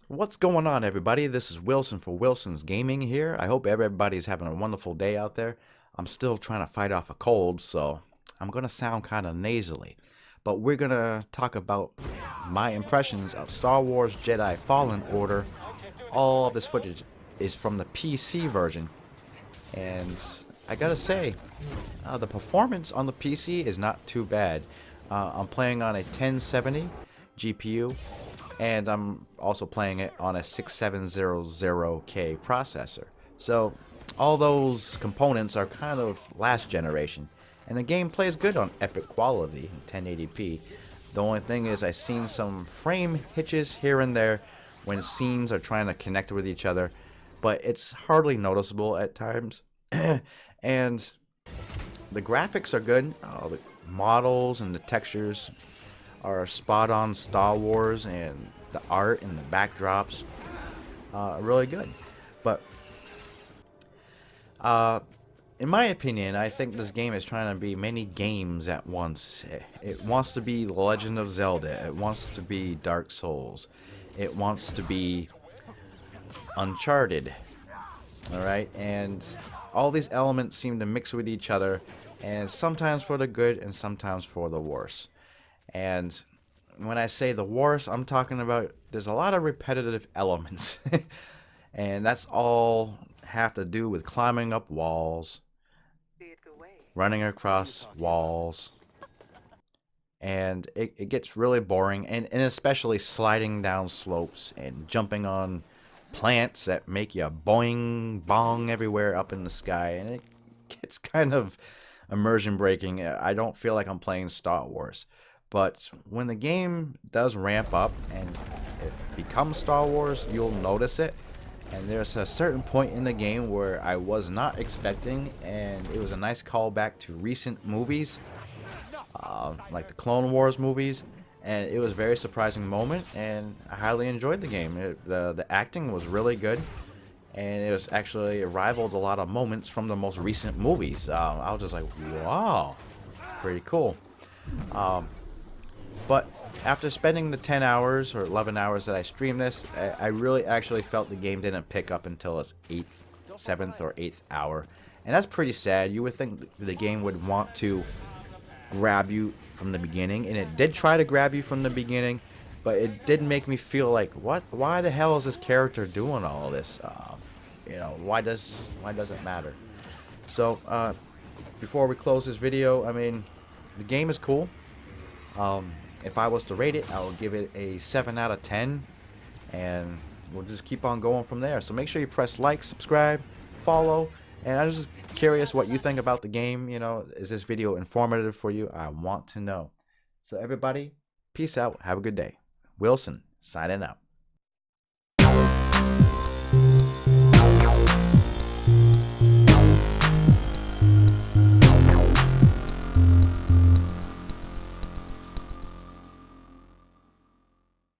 What's going on, everybody? This is Wilson for Wilson's Gaming here. I hope everybody's having a wonderful day out there. I'm still trying to fight off a cold, so I'm going to sound kind of nasally. But we're going to talk about my impressions of Star Wars Jedi Fallen Order. All of this footage is from the PC version. And I gotta say, the performance on the PC is not too bad. I'm playing on a 1070 GPU, and I'm also playing it on a 6700K processor. So all those components are kind of last generation, and the game plays good on epic quality in 1080p. The only thing is I've seen some frame hitches here and there when scenes are trying to connect with each other, but it's hardly noticeable at times. And the graphics are good. The models and the textures are spot on Star Wars, and the art and the backdrops are really good. But in my opinion, I think this game is trying to be many games at once. It wants to be Legend of Zelda. It wants to be Dark Souls. It wants to be Uncharted. Alright, and all these elements seem to mix with each other, and sometimes for the good and sometimes for the worse. And when I say the worst, I'm talking about there's a lot of repetitive elements. And that's all have to do with climbing up walls, running across walls, and it gets really boring, and especially sliding down slopes and jumping on plants that make you boing bong everywhere up in the sky, and it gets kind of immersion breaking. I don't feel like I'm playing Star Wars, but when the game does ramp up and it becomes Star Wars, you'll notice it. And there's a certain point in the game where I was not expecting, and it was a nice callback to recent movies, like the Clone Wars movies. And it was a very surprising moment, and I highly enjoyed the game. The acting was really good, and it was actually rivaled a lot of moments from the most recent movies. I was just like, wow, pretty cool. But after spending the 10 hours or 11 hours that I streamed this, I really actually felt the game didn't pick up until its 7th or 8th hour. And that's pretty sad. You would think the game would want to grab you from the beginning, and it did try to grab you from the beginning, but it did make me feel like, why the hell is this character doing all this? Why does it matter? So before we close this video, I mean, the game is cool. If I was to rate it, I would give it a 7 out of 10, and we'll just keep on going from there. So make sure you press like, subscribe, follow. And I'm just curious what you think about the game. Is this video informative for you? I want to know. So everybody, peace out. Have a good day. Wilson, signing out.